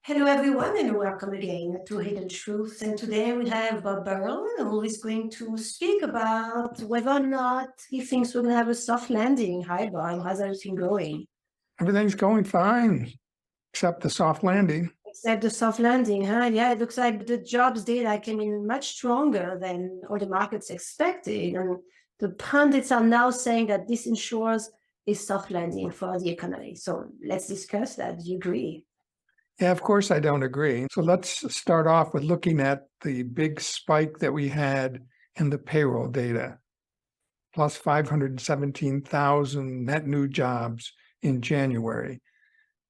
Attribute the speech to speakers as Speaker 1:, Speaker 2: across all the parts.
Speaker 1: Hello, everyone, and welcome again to Hidden Truths. And today we have Bob Burrell, who is going to speak about whether or not he thinks we're going to have a soft landing. Hi, Bob. How's everything going?
Speaker 2: Everything's going fine, except the soft landing.
Speaker 1: Except the soft landing, huh? Yeah, it looks like the jobs data came in much stronger than all the markets expected. And the pundits are now saying that this ensures a soft landing for the economy. So let's discuss that. Do you agree?
Speaker 2: Yeah, of course I don't agree. So let's start off with looking at the big spike that we had in the payroll data, plus 517,000 net new jobs in January.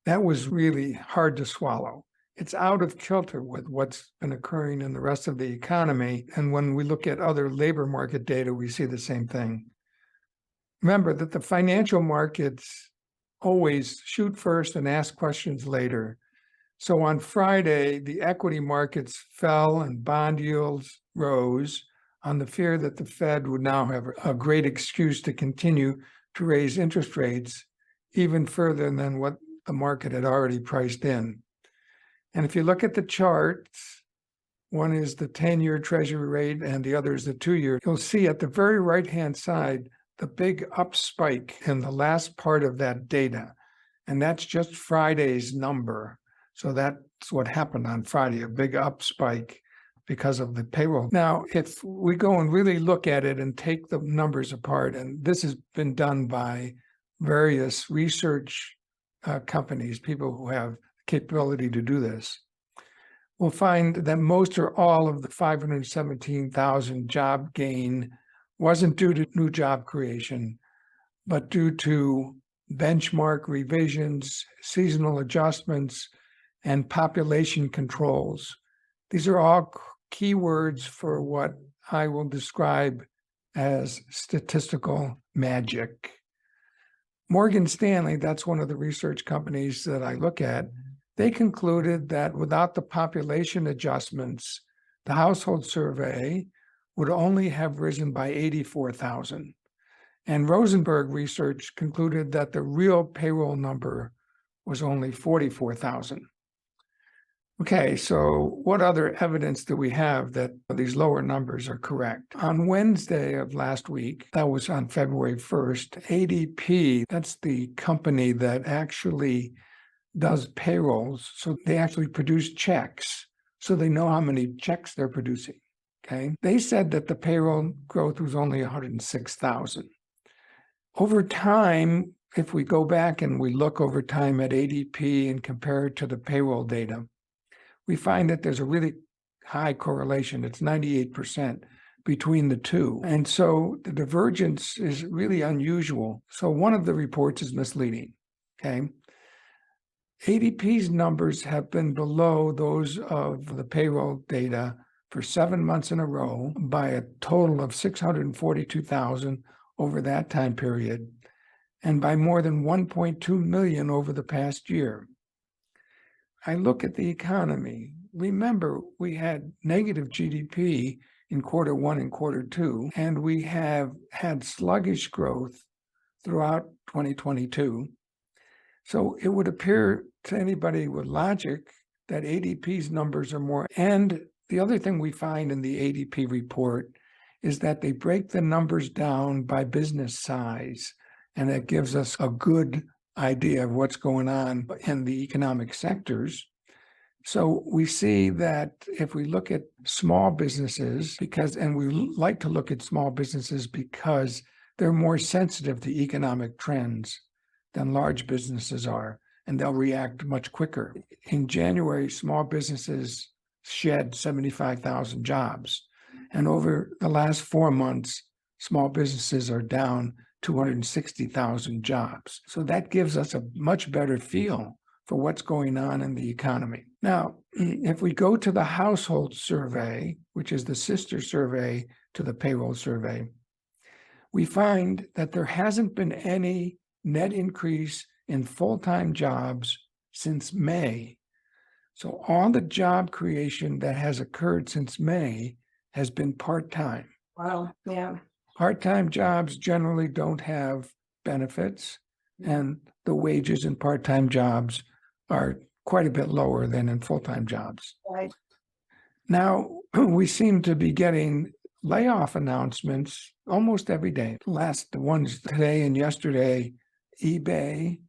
Speaker 2: That was really hard to swallow. It's out of kilter with what's been occurring in the rest of the economy. And when we look at other labor market data, we see the same thing. Remember that the financial markets always shoot first and ask questions later. So on Friday, the equity markets fell and bond yields rose on the fear that the Fed would now have a great excuse to continue to raise interest rates even further than what the market had already priced in. And if you look at the charts, one is the 10-year Treasury rate and the other is the 2-year, you'll see at the very right-hand side, the big up spike in the last part of that data. And that's just Friday's number. So that's what happened on Friday, a big up spike because of the payroll. Now, if we go and really look at it and take the numbers apart, and this has been done by various research companies, people who have capability to do this, we'll find that most or all of the 517,000 job gain wasn't due to new job creation, but due to benchmark revisions, seasonal adjustments, and population controls. These are all keywords for what I will describe as statistical magic. Morgan Stanley, that's one of the research companies that I look at, they concluded that without the population adjustments, the household survey would only have risen by 84,000. And Rosenberg research concluded that the real payroll number was only 44,000. Okay, so what other evidence do we have that these lower numbers are correct? On Wednesday of last week, that was on February 1st, ADP, that's the company that actually does payrolls. So they actually produce checks, so they know how many checks they're producing. Okay, they said that the payroll growth was only 106,000. Over time, if we go back and we look over time at ADP and compare it to the payroll data, we find that there's a really high correlation. It's 98% between the two. And so the divergence is really unusual. So one of the reports is misleading. Okay. ADP's numbers have been below those of the payroll data for 7 months in a row by a total of 642,000 over that time period, and by more than 1.2 million over the past year. I look at the economy. Remember, we had negative GDP in quarter one and quarter two, and we have had sluggish growth throughout 2022. So it would appear to anybody with logic that ADP's numbers are more. And the other thing we find in the ADP report is that they break the numbers down by business size, and that gives us a good idea of what's going on in the economic sectors. So we see that if we look at small businesses, and we like to look at small businesses because they're more sensitive to economic trends than large businesses are, and they'll react much quicker. In January, small businesses shed 75,000 jobs. And over the last 4 months, small businesses are down 260,000 jobs. So that gives us a much better feel for what's going on in the economy. Now, if we go to the household survey, which is the sister survey to the payroll survey, we find that there hasn't been any net increase in full-time jobs since May. So all the job creation that has occurred since May has been part-time.
Speaker 1: Wow, yeah.
Speaker 2: Part-time jobs generally don't have benefits, and the wages in part-time jobs are quite a bit lower than in full-time jobs.
Speaker 1: Right.
Speaker 2: Now, we seem to be getting layoff announcements almost every day. Last ones today and yesterday, eBay,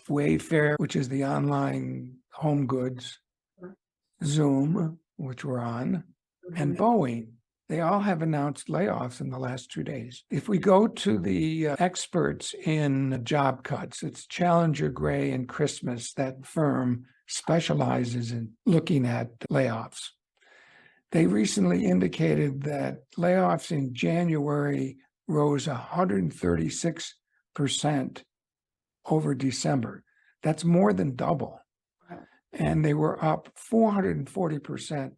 Speaker 2: Wayfair, which is the online home goods, Zoom, which we're on, and Boeing. They all have announced layoffs in the last 2 days. If we go to the experts in job cuts, it's Challenger, Gray, and Christmas. That firm specializes in looking at layoffs. They recently indicated that layoffs in January rose 136% over December. That's more than double. And they were up 440%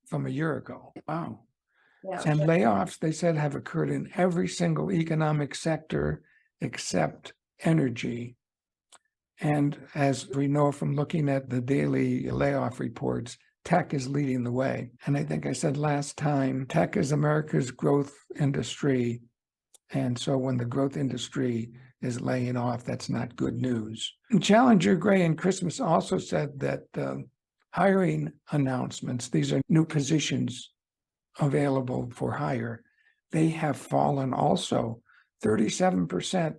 Speaker 2: from a year ago. Wow.
Speaker 1: Yeah.
Speaker 2: And layoffs, they said, have occurred in every single economic sector except energy. And as we know from looking at the daily layoff reports, tech is leading the way. And I think I said last time, tech is America's growth industry. And so when the growth industry is laying off, that's not good news. And Challenger, Gray, and Christmas also said that hiring announcements, these are new positions available for hire, they have fallen also 37%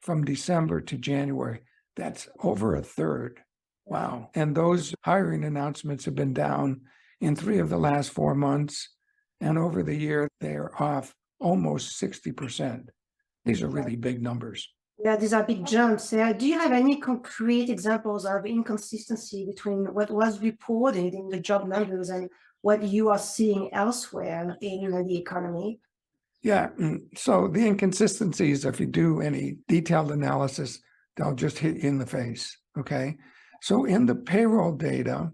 Speaker 2: from December to January. That's over a third. Wow. And those hiring announcements have been down in 3 of the last 4 months. And over the year, they're off almost 60%. These are really big numbers.
Speaker 1: Yeah, these are big jumps. Do you have any concrete examples of inconsistency between what was reported in the job numbers and what you are seeing elsewhere in the economy?
Speaker 2: Yeah. So the inconsistencies, if you do any detailed analysis, they'll just hit you in the face. Okay. So in the payroll data,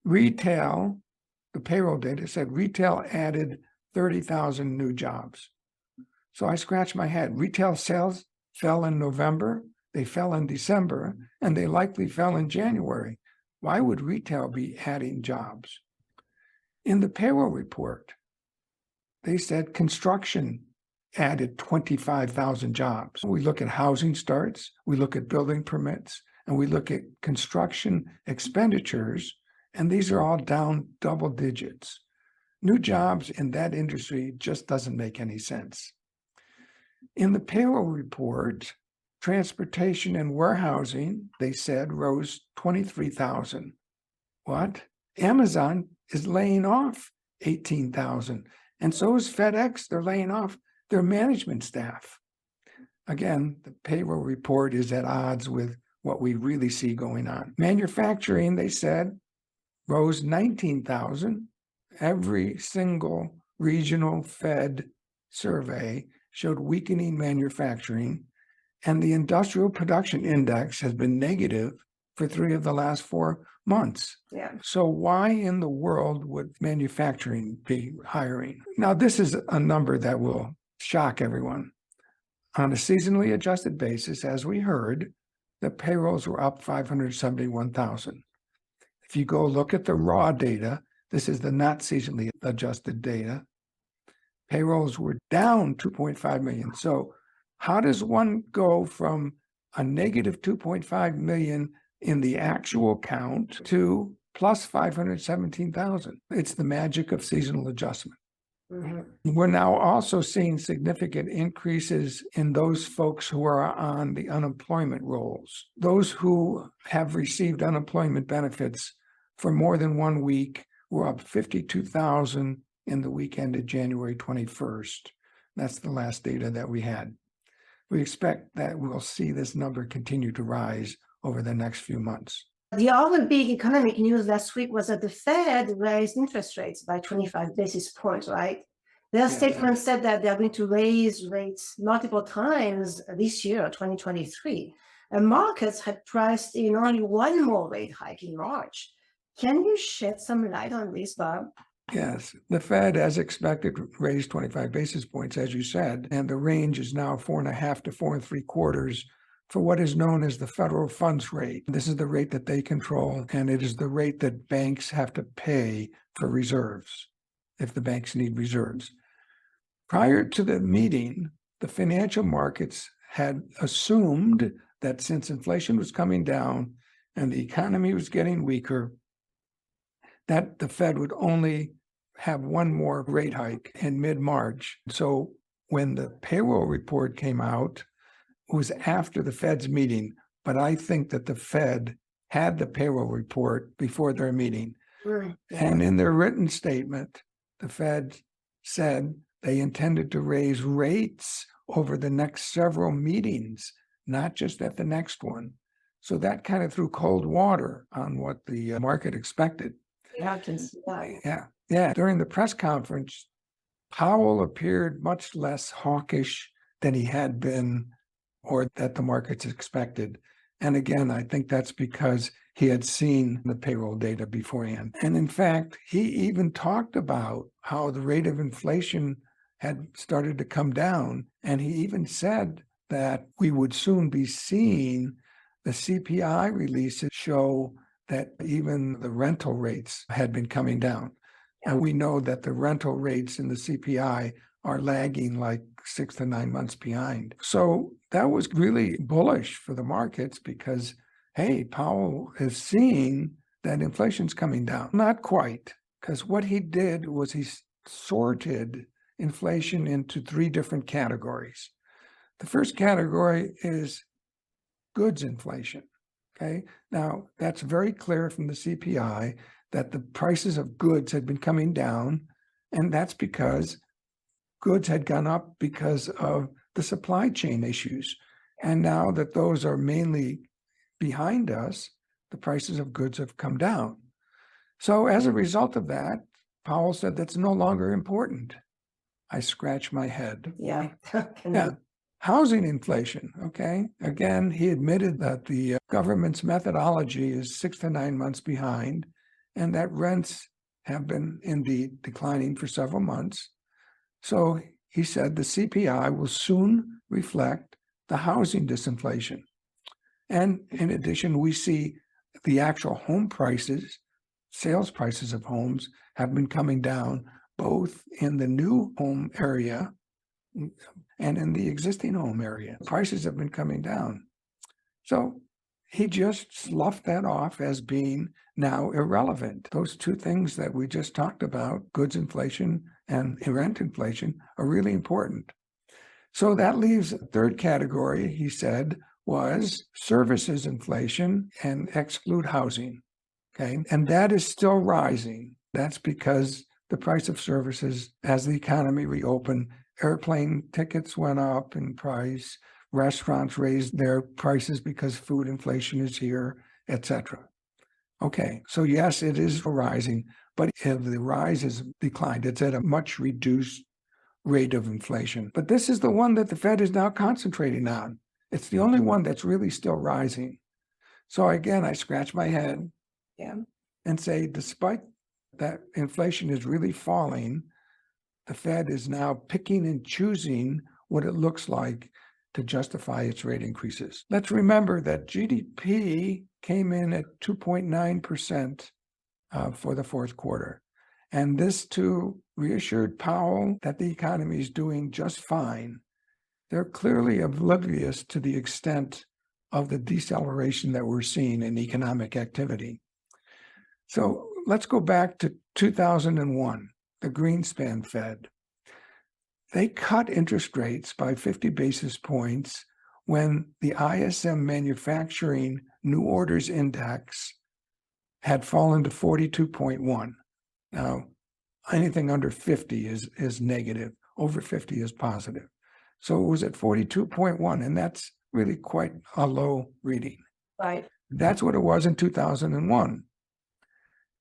Speaker 2: the payroll data said retail added 30,000 new jobs. So I scratched my head. Retail sales fell in November, they fell in December, and they likely fell in January. Why would retail be adding jobs? In the payroll report, they said construction added 25,000 jobs. We look at housing starts, we look at building permits, and we look at construction expenditures, and these are all down double digits. New jobs in that industry just doesn't make any sense. In the payroll report, transportation and warehousing, they said, rose 23,000. What? Amazon is laying off 18,000. And so is FedEx. They're laying off their management staff. Again, the payroll report is at odds with what we really see going on. Manufacturing, they said, rose 19,000. Every single regional Fed survey showed weakening manufacturing, and the industrial production index has been negative for 3 of the last 4 months.
Speaker 1: Yeah.
Speaker 2: So why in the world would manufacturing be hiring? Now, this is a number that will shock everyone. On a seasonally adjusted basis, as we heard, the payrolls were up 571,000. If you go look at the raw data, this is the not seasonally adjusted data, payrolls were down 2.5 million. So how does one go from a negative 2.5 million in the actual count to plus 517,000? It's the magic of seasonal adjustment. Mm-hmm. We're now also seeing significant increases in those folks who are on the unemployment rolls. Those who have received unemployment benefits for more than 1 week were up 52,000 in the week ended January 21st. That's the last data that we had. We expect that we'll see this number continue to rise over the next few months.
Speaker 1: The other big economic news last week was that the Fed raised interest rates by 25 basis points, right? Their statement said that they're going to raise rates multiple times this year, 2023. And markets had priced in only 1 more rate hike in March. Can you shed some light on this, Bob?
Speaker 2: Yes, the Fed, as expected, raised 25 basis points, as you said, and the range is now 4.5 to 4.75 for what is known as the federal funds rate. This is the rate that they control, and it is the rate that banks have to pay for reserves, if the banks need reserves. Prior to the meeting, the financial markets had assumed that since inflation was coming down and the economy was getting weaker, that the Fed would only have one more rate hike in mid-March. So when the payroll report came out, it was after the Fed's meeting, but I think that the Fed had the payroll report before their meeting.
Speaker 1: Mm,
Speaker 2: And in their written statement, the Fed said they intended to raise rates over the next several meetings, not just at the next one. So that kind of threw cold water on what the market expected.
Speaker 1: yeah, I can see that.
Speaker 2: Yeah. During the press conference, Powell appeared much less hawkish than he had been or that the markets expected. And again, I think that's because he had seen the payroll data beforehand. And in fact, he even talked about how the rate of inflation had started to come down. And he even said that we would soon be seeing the CPI releases show that even the rental rates had been coming down. And we know that the rental rates in the CPI are lagging like 6 to 9 months behind. So that was really bullish for the markets because, hey, Powell is seeing that inflation's coming down. Not quite, because what he did was he sorted inflation into 3 different categories. The first category is goods inflation. Okay, now that's very clear from the CPI that the prices of goods had been coming down, and that's because goods had gone up because of the supply chain issues. And now that those are mainly behind us, the prices of goods have come down. So as a result of that, Powell said that's no longer important. I scratch my head.
Speaker 1: Yeah.
Speaker 2: Yeah. Housing inflation, okay? Again, he admitted that the government's methodology is 6 to 9 months behind, and that rents have been indeed declining for several months. So he said the CPI will soon reflect the housing disinflation. And in addition, we see the actual home prices, sales prices of homes have been coming down both in the new home area and in the existing home area. Prices have been coming down. So he just sloughed that off as being now irrelevant. Those 2 things that we just talked about, goods inflation and rent inflation, are really important. So that leaves a third category, he said, was services inflation and exclude housing. Okay. And that is still rising. That's because the price of services, as the economy reopened, airplane tickets went up in price, restaurants raised their prices because food inflation is here, etc. Okay, so yes, it is rising, but the rise has declined. It's at a much reduced rate of inflation. But this is the one that the Fed is now concentrating on. It's the only one that's really still rising. So again, I scratch my head and say, despite that inflation is really falling, the Fed is now picking and choosing what it looks like to justify its rate increases. Let's remember that GDP came in at 2.9% for the fourth quarter. And this too reassured Powell that the economy is doing just fine. They're clearly oblivious to the extent of the deceleration that we're seeing in economic activity. So let's go back to 2001, the Greenspan Fed. They cut interest rates by 50 basis points when the ISM Manufacturing New Orders Index had fallen to 42.1. Now, anything under 50 is negative. Over 50 is positive. So it was at 42.1, and that's really quite a low reading.
Speaker 1: Right.
Speaker 2: That's what it was in 2001.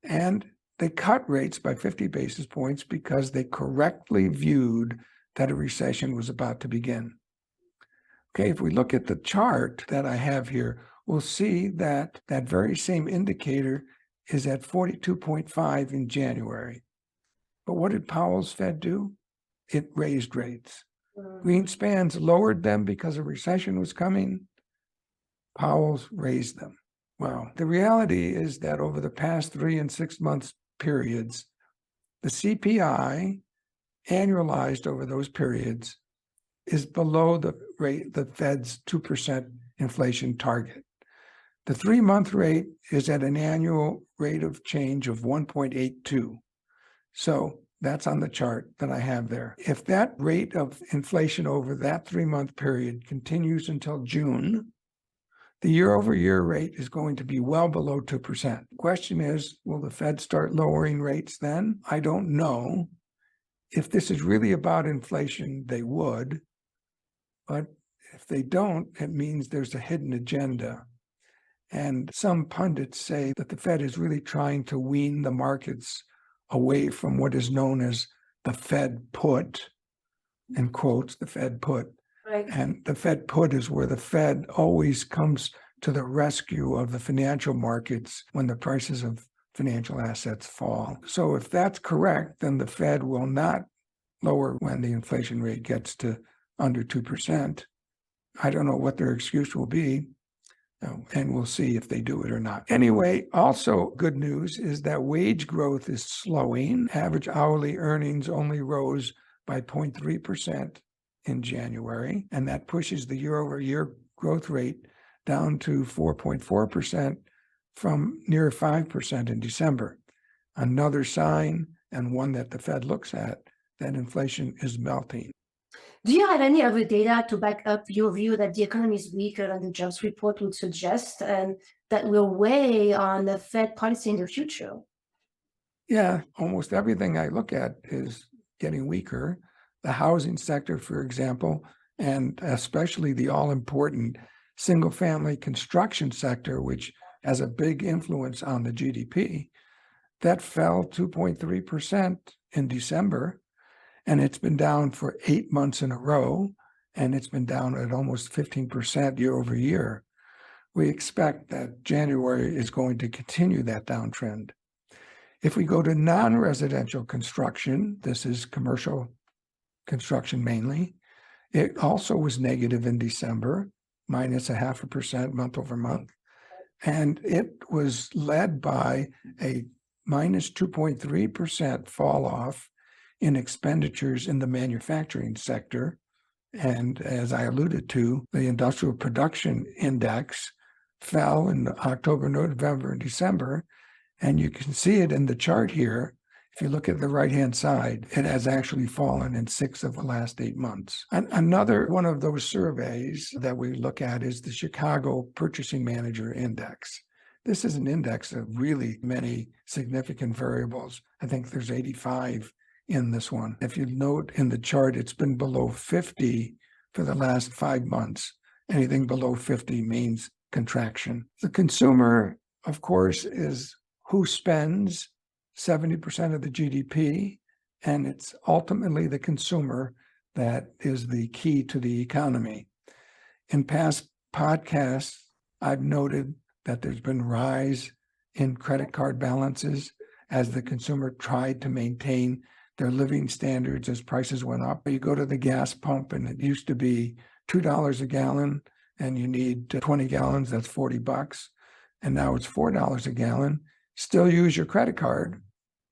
Speaker 2: And they cut rates by 50 basis points because they correctly viewed that a recession was about to begin. Okay, if we look at the chart that I have here, we'll see that that very same indicator is at 42.5 in January. But what did Powell's Fed do? It raised rates. Greenspan's lowered them because a recession was coming. Powell's raised them. Well, the reality is that over the past 3 and 6 months periods, the CPI annualized over those periods is below the rate, the Fed's 2% inflation target. The 3-month rate is at an annual rate of change of 1.82. So that's on the chart that I have there. If that rate of inflation over that 3-month period continues until June, the year-over-year rate is going to be well below 2%. Question is, will the Fed start lowering rates then? I don't know. If this is really about inflation, they would. But if they don't, it means there's a hidden agenda. And some pundits say that the Fed is really trying to wean the markets away from what is known as the Fed put, in quotes, the Fed put.
Speaker 1: Right.
Speaker 2: And the Fed put is where the Fed always comes to the rescue of the financial markets when the prices of financial assets fall. So if that's correct, then the Fed will not lower when the inflation rate gets to under 2%. I don't know what their excuse will be, and we'll see if they do it or not. Anyway, also good news is that wage growth is slowing. Average hourly earnings only rose by 0.3% in January, and that pushes the year-over-year growth rate down to 4.4% from near 5% in December. Another sign, and one that the Fed looks at, that inflation is melting.
Speaker 1: Do you have any other data to back up your view that the economy is weaker than the jobs report would suggest, and that will weigh on the Fed policy in the future?
Speaker 2: Yeah, almost everything I look at is getting weaker. The housing sector, for example, and especially the all-important single-family construction sector, which has a big influence on the GDP, that fell 2.3% in December, and it's been down for 8 months in a row, and it's been down at almost 15% year over year. We expect that January is going to continue that downtrend. If we go to non-residential construction, this is commercial construction mainly, it also was negative in December, minus 0.5% month over month. And it was led by a minus 2.3% fall off in expenditures in the manufacturing sector. And as I alluded to, the industrial production index fell in October, November, and December. And you can see it in the chart here. If you look at the right-hand side, it has actually fallen in 6 of the last 8 months. Another one of those surveys that we look at is the Chicago Purchasing Manager Index. This is an index of really many significant variables. I think there's 85 in this one. If you note in the chart, it's been below 50 for the last 5 months. Anything below 50 means contraction. The consumer, of course, is who spends 70% of the GDP, and it's ultimately the consumer that is the key to the economy. In past podcasts, I've noted that there's been rise in credit card balances as the consumer tried to maintain their living standards as prices went up. You go to the gas pump and it used to be $2 a gallon and you need 20 gallons, that's $40. And now it's $4 a gallon. Still use your credit card,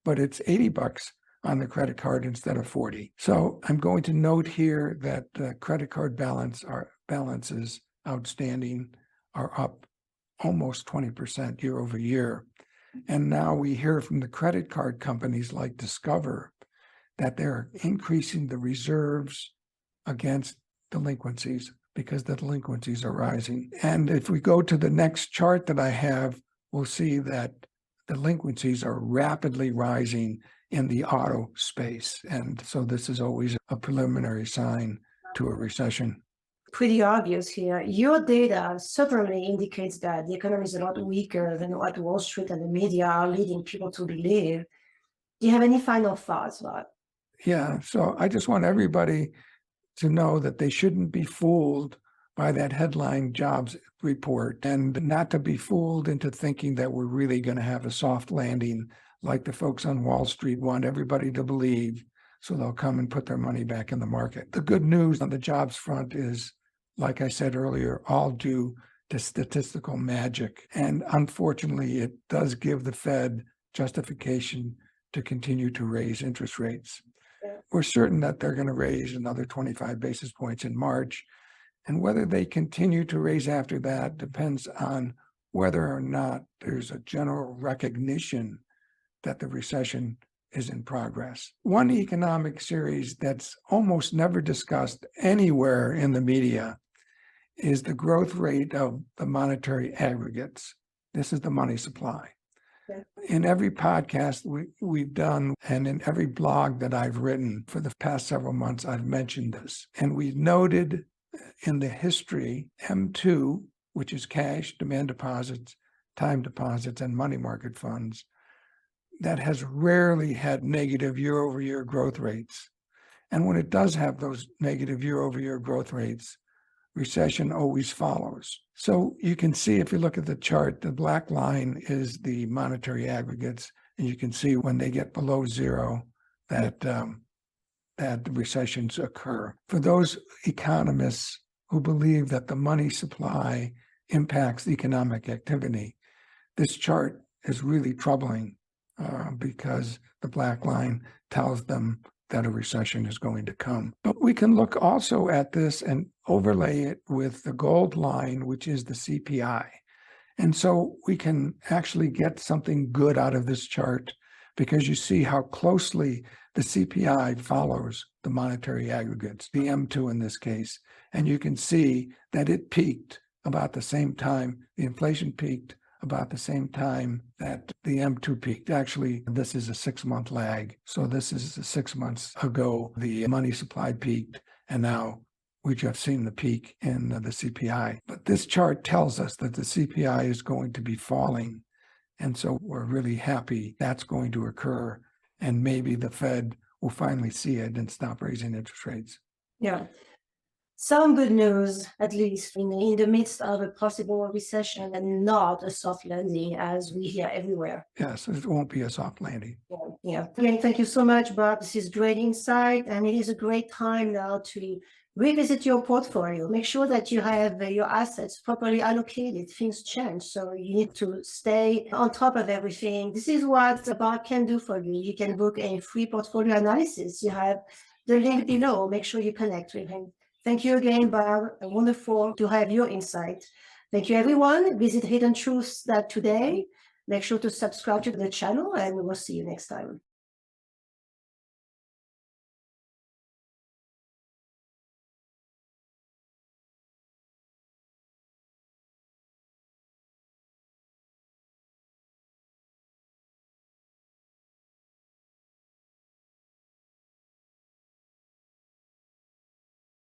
Speaker 2: but it's $80 on the credit card instead of 40. So I'm going to note here that the credit card balances outstanding are up almost 20% year over year. And now we hear from the credit card companies like Discover that they're increasing the reserves against delinquencies because the delinquencies are rising. And if we go to the next chart that I have, we'll see that delinquencies are rapidly rising in the auto space. And so this is always a preliminary sign to a recession.
Speaker 1: Pretty obvious here. Your data certainly indicates that the economy is a lot weaker than what Wall Street and the media are leading people to believe. Do you have any final thoughts, Rod?
Speaker 2: Yeah, so I just want everybody to know that they shouldn't be fooled by that headline jobs report, and not to be fooled into thinking that we're really going to have a soft landing like the folks on Wall Street want everybody to believe, so they'll come and put their money back in the market. The good news on the jobs front is, like I said earlier, all due to statistical magic. And unfortunately, it does give the Fed justification to continue to raise interest rates.
Speaker 1: Yeah.
Speaker 2: We're certain that they're going to raise another 25 basis points in March. And whether they continue to raise after that depends on whether or not there's a general recognition that the recession is in progress. One economic series that's almost never discussed anywhere in the media is the growth rate of the monetary aggregates. This is the money supply.
Speaker 1: Yeah.
Speaker 2: In every podcast we've done, and in every blog that I've written for the past several months, I've mentioned this. And we noted in the history, M2, which is cash, demand deposits, time deposits, and money market funds, that has rarely had negative year-over-year growth rates. And when it does have those negative year-over-year growth rates, recession always follows. So you can see, if you look at the chart, the black line is the monetary aggregates, and you can see when they get below zero that that recessions occur. For those economists who believe that the money supply impacts economic activity, this chart is really troubling because the black line tells them that a recession is going to come. But we can look also at this and overlay it with the gold line, which is the CPI. And so we can actually get something good out of this chart because you see how closely the CPI follows the monetary aggregates, the M2 in this case. And you can see that it peaked about the same time, the inflation peaked about the same time that the M2 peaked. Actually, this is a 6-month lag. So this is 6 months ago, the money supply peaked, and now we just seen the peak in the CPI. But this chart tells us that the CPI is going to be falling. And so we're really happy that's going to occur. And maybe the Fed will finally see it and stop raising interest rates.
Speaker 1: Yeah. Some good news, at least in the midst of a possible recession and not a soft landing as we hear everywhere.
Speaker 2: Yes, it won't be a soft landing.
Speaker 1: Yeah. Again, thank you so much, Bob. This is great insight, and it is a great time now to revisit your portfolio. Make sure that you have your assets properly allocated. Things change, so you need to stay on top of everything. This is what Bob can do for you. You can book a free portfolio analysis. You have the link below. Make sure you connect with him. Thank you again, Bob. Wonderful to have your insight. Thank you, everyone. Visit Hidden Truths today. Make sure to subscribe to the channel, and we will see you next time.